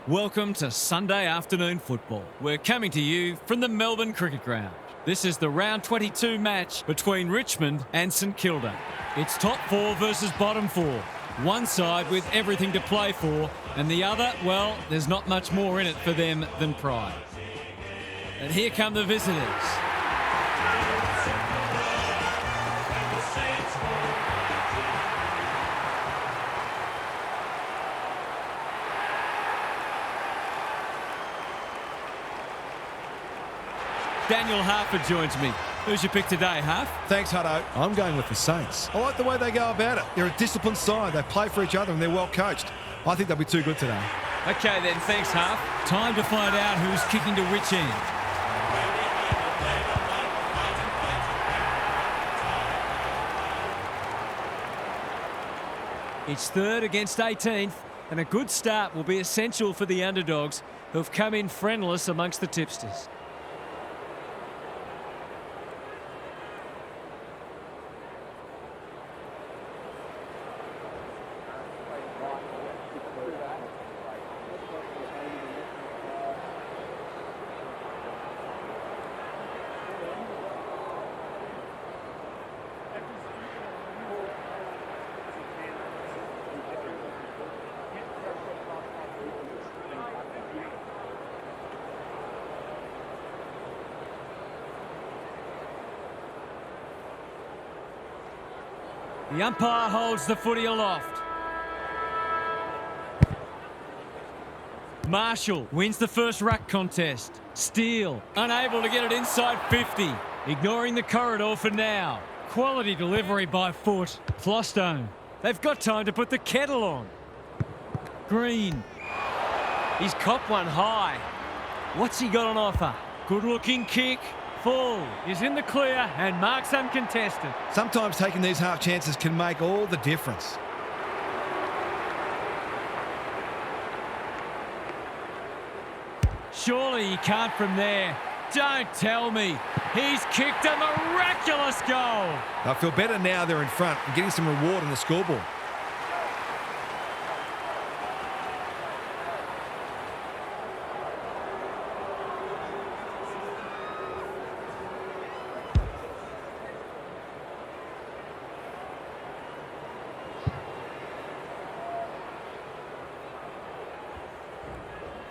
Welcome to Sunday afternoon football. We're coming to you from the Melbourne Cricket Ground. This is the round 22 match between Ricmond and St Kilda. It's top four versus bottom four. One side with everything to play for, and the other, well, there's not much more in it for them than pride. And here come the visitors. Daniel Harford joins me. Who's your pick today, Harf? Thanks, Hutto. I'm going with the Saints. I like the way they go about it. They're a disciplined side. They play for each other and they're well coached. I think they'll be too good today. Okay then, thanks, Harf. Time to find out who's kicking to which end. It's third against 18th, and a good start will be essential for the underdogs who've come in friendless amongst the tipsters. The umpire holds the footy aloft. Marshall wins the first ruck contest. Steele unable to get it inside 50. Ignoring the corridor for now. Quality delivery by foot. Flostone. They've got time to put the kettle on. Green. He's copped one high. What's he got on offer? Good looking kick. Full is in the clear and marks uncontested. Sometimes taking these half chances can make all the difference. Surely he can't from there. Don't tell me. He's kicked a miraculous goal. They'll feel better now they're in front and getting some reward on the scoreboard.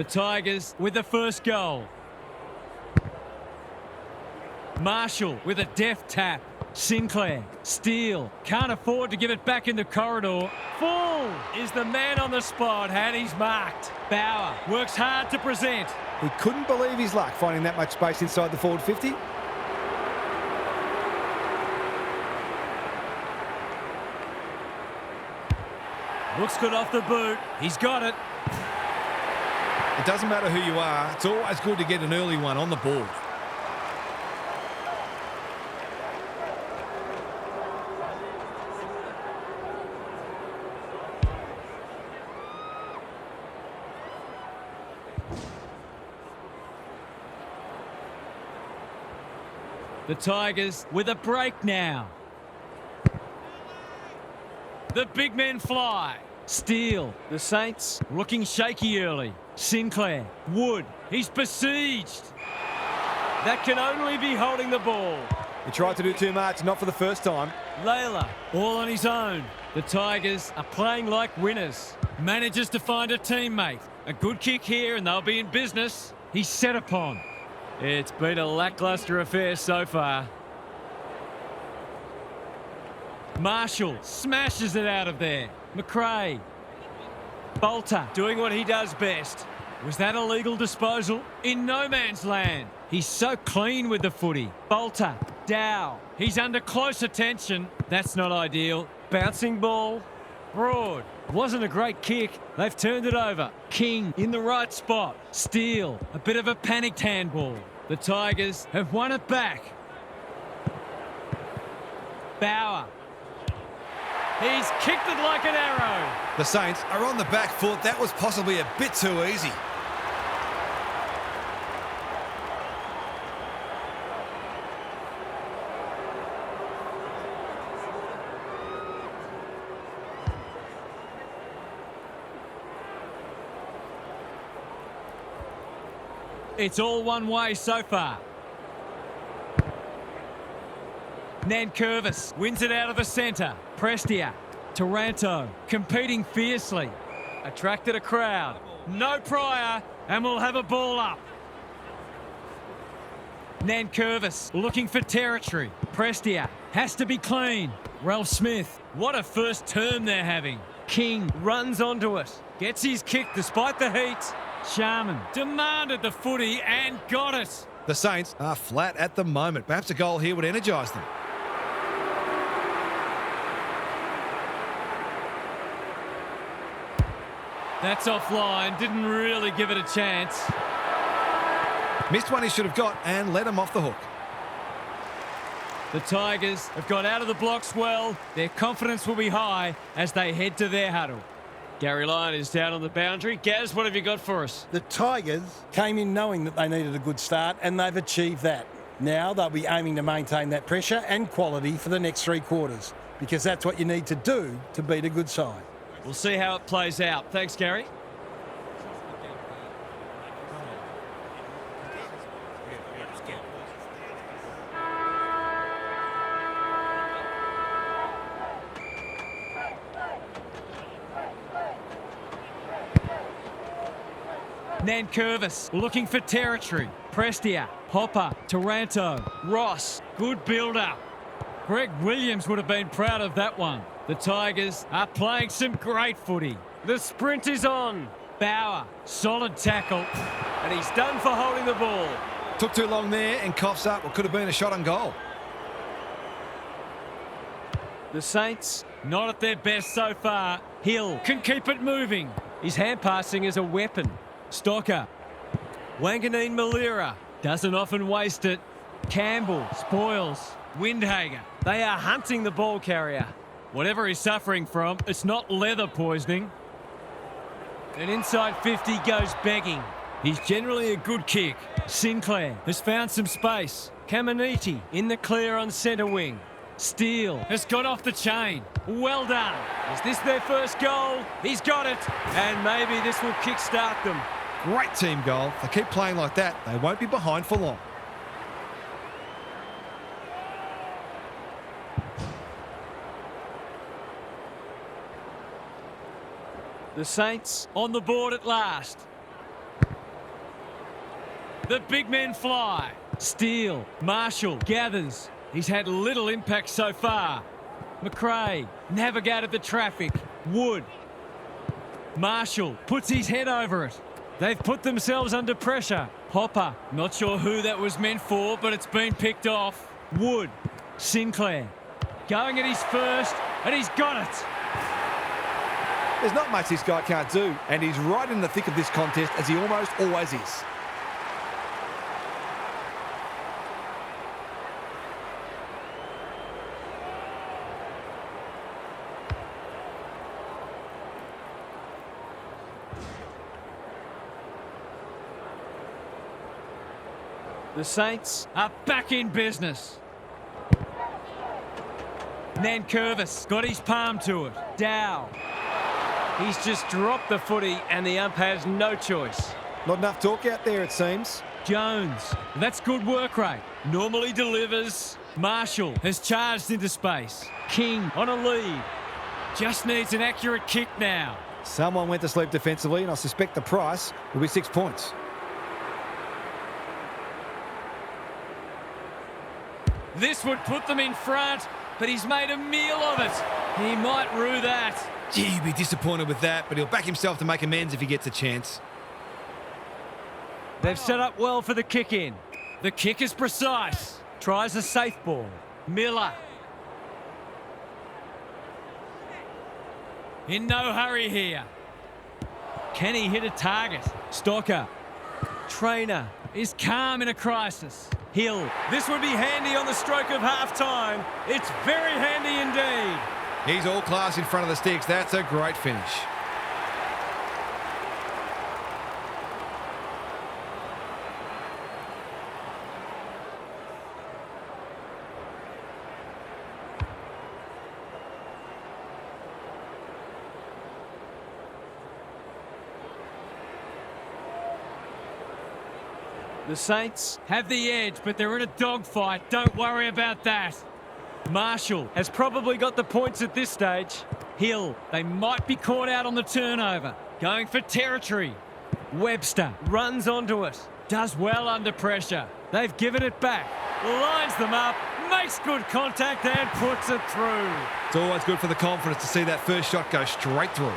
The Tigers with the first goal. Marshall with a deft tap. Sinclair, Steele, can't afford to give it back in the corridor. Full is the man on the spot, and he's marked. Bauer works hard to present. He couldn't believe his luck finding that much space inside the forward 50. Looks good off the boot. He's got it. It doesn't matter who you are, it's always good to get an early one on the board. The Tigers with a break now. The big men fly. Steele, the Saints looking shaky early. Sinclair, Wood, he's besieged. That can only be holding the ball. He tried to do too much, not for the first time. Layla, all on his own. The Tigers are playing like winners. Manages to find a teammate. A good kick here and they'll be in business. He's set upon. It's been a lacklustre affair so far. Marshall smashes it out of there. McRae. Bolter doing what he does best. Was that a legal disposal? In no man's land. He's so clean with the footy. Bolter. Dow. He's under close attention. That's not ideal. Bouncing ball. Broad. Wasn't a great kick. They've turned it over. King in the right spot. Steele. A bit of a panicked handball. The Tigers have won it back. Bauer. He's kicked it like an arrow. The Saints are on the back foot. That was possibly a bit too easy. It's all one way so far. Nankervis wins it out of the centre. Prestia. Taranto competing fiercely. Attracted a crowd. No prior, and we'll have a ball up. Nankervis looking for territory. Prestia has to be clean. Ralph Smith, what a first term they're having. King runs onto it. Gets his kick despite the heat. Sharman demanded the footy and got it. The Saints are flat at the moment. Perhaps a goal here would energise them. That's offline. Didn't really give it a chance. Missed one he should have got and let him off the hook. The Tigers have got out of the blocks well. Their confidence will be high as they head to their huddle. Gary Lyon is down on the boundary. Gaz, what have you got for us? The Tigers came in knowing that they needed a good start, and they've achieved that. Now they'll be aiming to maintain that pressure and quality for the next 3 quarters, because that's what you need to do to beat a good side. We'll see how it plays out. Thanks, Gary. Nankervis looking for territory. Prestia, Hopper, Taranto, Ross. Good build-up. Greg Williams would have been proud of that one. The Tigers are playing some great footy. The sprint is on. Bauer, solid tackle. And he's done for holding the ball. Took too long there and coughs up what could have been a shot on goal. The Saints, not at their best so far. Hill can keep it moving. His hand passing is a weapon. Stocker. Wanganeen Malira doesn't often waste it. Campbell spoils. Windhager. They are hunting the ball carrier. Whatever he's suffering from, it's not leather poisoning. And inside 50 goes begging. He's generally a good kick. Sinclair has found some space. Caminiti in the clear on centre wing. Steele has got off the chain. Well done. Is this their first goal? He's got it. And maybe this will kickstart them. Great team goal. If they keep playing like that, they won't be behind for long. The Saints on the board at last. The big men fly. Steele, Marshall gathers. He's had little impact so far. McRae navigated the traffic. Wood. Marshall puts his head over it. They've put themselves under pressure. Hopper, not sure who that was meant for, but it's been picked off. Wood. Sinclair. Going at his first, and he's got it. There's not much this guy can't do, and he's right in the thick of this contest, as he almost always is. The Saints are back in business. Nankervis got his palm to it. Dow. He's just dropped the footy and the ump has no choice. Not enough talk out there, it seems. Jones. That's good work rate. Normally delivers. Marshall has charged into space. King on a lead. Just needs an accurate kick now. Someone went to sleep defensively, and I suspect the price will be 6 points. This would put them in front, but he's made a meal of it. He might rue that. Gee, he'd be disappointed with that, but he'll back himself to make amends if he gets a chance. They've set up well for the kick in. The kick is precise. Tries a safe ball. Miller. In no hurry here. Can he hit a target? Stocker. Trainer is calm in a crisis. Hill. This would be handy on the stroke of half-time. It's very handy indeed. He's all class in front of the sticks. That's a great finish. The Saints have the edge, but they're in a dogfight. Don't worry about that. Marshall has probably got the points at this stage. Hill, they might be caught out on the turnover. Going for territory. Webster runs onto it. Does well under pressure. They've given it back. Lines them up. Makes good contact and puts it through. It's always good for the confidence to see that first shot go straight through.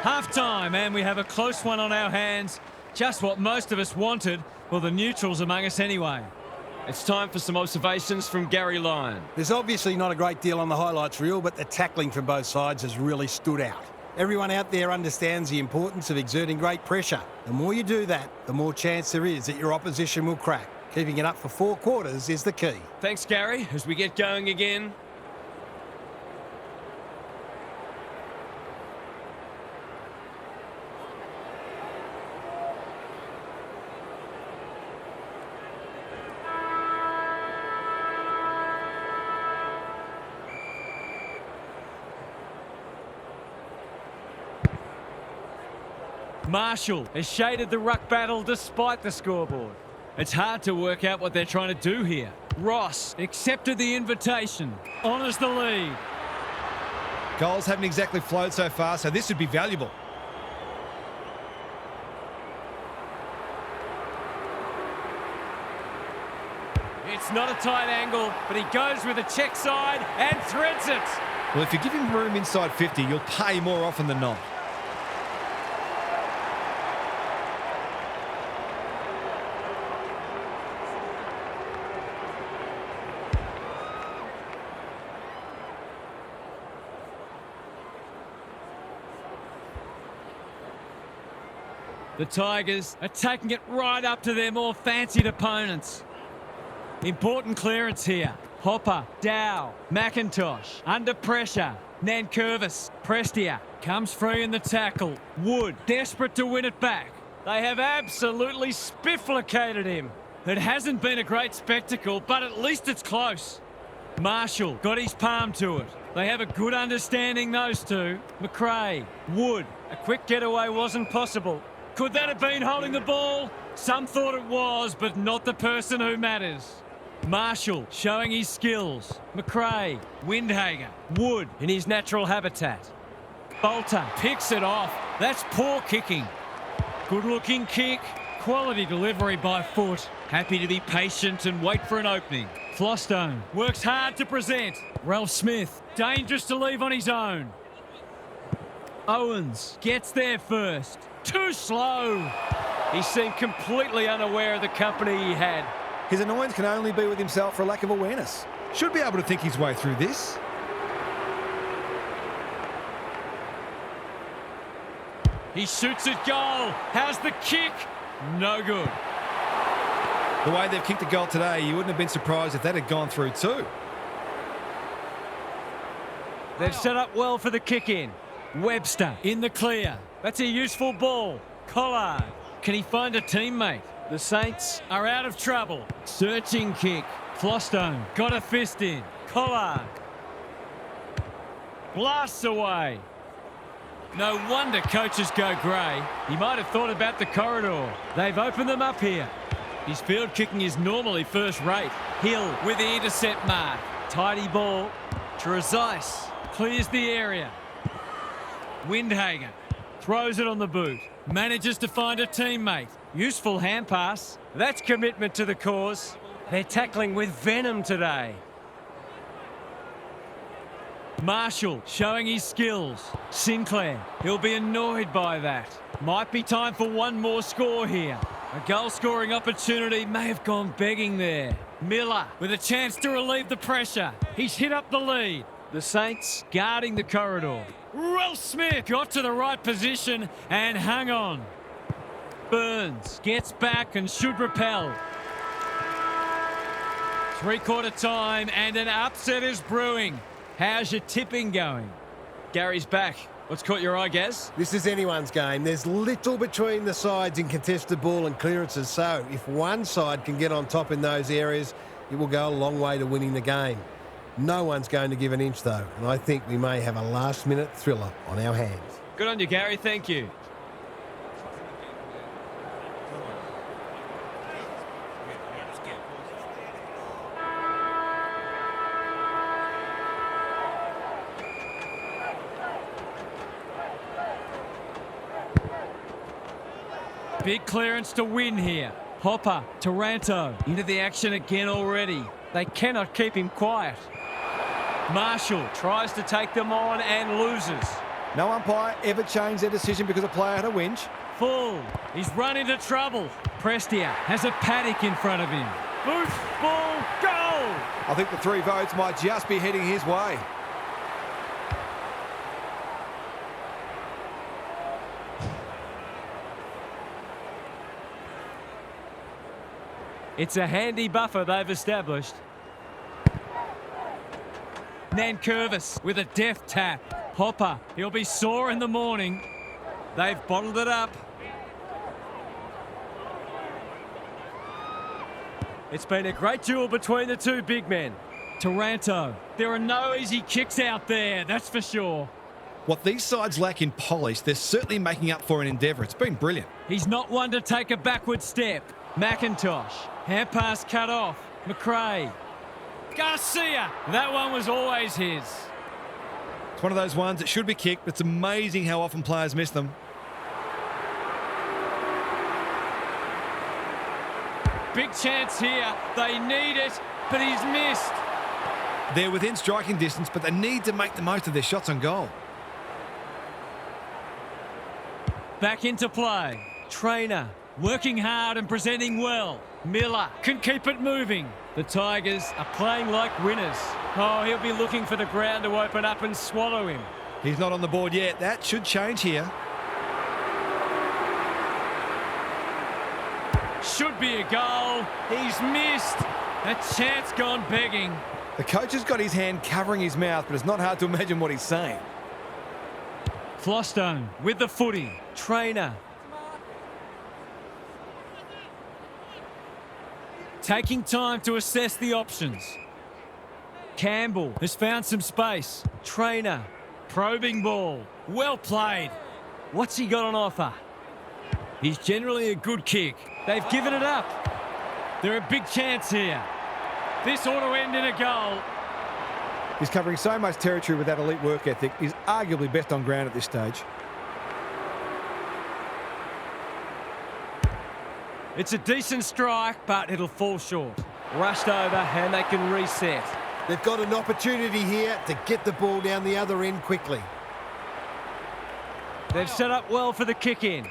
Half-time, and we have a close one on our hands. Just what most of us wanted. Well, the neutrals among us anyway. It's time for some observations from Gary Lyon. There's obviously not a great deal on the highlights reel, but the tackling from both sides has really stood out. Everyone out there understands the importance of exerting great pressure. The more you do that, the more chance there is that your opposition will crack. Keeping it up for 4 quarters is the key. Thanks, Gary. As we get going again. Marshall has shaded the ruck battle despite the scoreboard. It's hard to work out what they're trying to do here. Ross accepted the invitation, honours the lead. Goals haven't exactly flowed so far, so this would be valuable. It's not a tight angle, but he goes with a check side and threads it. Well, if you give him room inside 50, you'll pay more often than not. The Tigers are taking it right up to their more fancied opponents. Important clearance here. Hopper, Dow, McIntosh, under pressure. Nankervis, Prestia, comes free in the tackle. Wood, desperate to win it back. They have absolutely spifflicated him. It hasn't been a great spectacle, but at least it's close. Marshall got his palm to it. They have a good understanding, those two. McRae, Wood, a quick getaway wasn't possible. Could that have been holding the ball? Some thought it was, but not the person who matters. Marshall showing his skills. McRae, Windhager, Wood in his natural habitat. Bolter picks it off. That's poor kicking. Good-looking kick. Quality delivery by foot. Happy to be patient and wait for an opening. Flostone works hard to present. Ralph Smith, dangerous to leave on his own. Owens gets there first. Too slow. He seemed completely unaware of the company he had. His annoyance can only be with himself for a lack of awareness. Should be able to think his way through this. He shoots it goal. How's the kick? No good. The way they've kicked the goal today, you wouldn't have been surprised if that had gone through too. They've set up well for the kick in. Webster in the clear. That's a useful ball. Collard. Can he find a teammate? The Saints are out of trouble. Searching kick. Flostone got a fist in. Collard. Blasts away. No wonder coaches go grey. He might have thought about the corridor. They've opened them up here. His field kicking is normally first rate. Hill with the intercept mark. Tidy ball. Trezise clears the area. Windhager throws it on the boot. Manages to find a teammate. Useful hand pass. That's commitment to the cause. They're tackling with venom today. Marshall showing his skills. Sinclair, he'll be annoyed by that. Might be time for one more score here. A goal-scoring opportunity may have gone begging there. Miller with a chance to relieve the pressure. He's hit up the lead. The Saints guarding the corridor. Ralph Smith got to the right position and hung on. Burns gets back and should repel. Three-quarter time and an upset is brewing. How's your tipping going? Gary's back. What's caught your eye, Gaz? This is anyone's game. There's little between the sides in contested ball and clearances, so if one side can get on top in those areas, it will go a long way to winning the game. No one's going to give an inch, though, and I think we may have a last-minute thriller on our hands. Good on you, Gary. Thank you. Big clearance to win here. Hopper, Taranto, into the action again already. They cannot keep him quiet. Marshall tries to take them on and loses. No umpire ever changed their decision because a player had a whinge. Full. He's run into trouble. Prestia has a paddock in front of him. Booth, ball, goal! I think the 3 votes might just be heading his way. It's a handy buffer they've established. Nankervis with a deft tap. Hopper, he'll be sore in the morning. They've bottled it up. It's been a great duel between the two big men. Taranto, there are no easy kicks out there, that's for sure. What these sides lack in polish, they're certainly making up for in endeavour. It's been brilliant. He's not one to take a backward step. McIntosh, hand pass cut off. McRae. Garcia, that one was always his. It's one of those ones that should be kicked, but it's amazing how often players miss them. Big chance here. They need it, but he's missed. They're within striking distance, but they need to make the most of their shots on goal. Back into play. Trainer, working hard and presenting well. Miller can keep it moving. The Tigers are playing like winners. Oh, he'll be looking for the ground to open up and swallow him. He's not on the board yet. That should change here. Should be a goal. He's missed. A chance gone begging. The coach has got his hand covering his mouth, but it's not hard to imagine what he's saying. Flostone with the footy. Trainer. Taking time to assess the options. Campbell has found some space. Trainer. Probing ball. Well played. What's he got on offer? He's generally a good kick. They've given it up. They're a big chance here. This ought to end in a goal. He's covering so much territory with that elite work ethic. He's arguably best on ground at this stage. It's a decent strike, but it'll fall short. Rushed over and they can reset. They've got an opportunity here to get the ball down the other end quickly. They've set up well for the kick-in.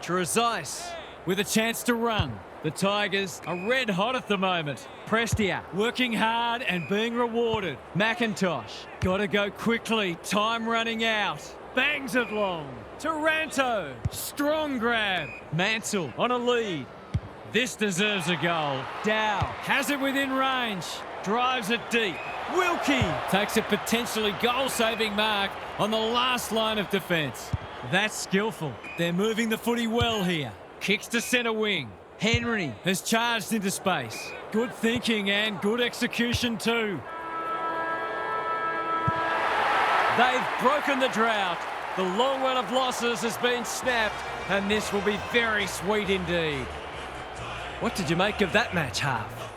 Trezise with a chance to run. The Tigers are red hot at the moment. Prestia working hard and being rewarded. McIntosh got to go quickly. Time running out. Bangs it long. Taranto, strong grab. Mansell on a lead. This deserves a goal. Dow has it within range. Drives it deep. Wilkie takes a potentially goal-saving mark on the last line of defence. That's skillful. They're moving the footy well here. Kicks to centre wing. Henry has charged into space. Good thinking and good execution too. They've broken the drought. The long run of losses has been snapped, and this will be very sweet indeed. What did you make of that match, Half?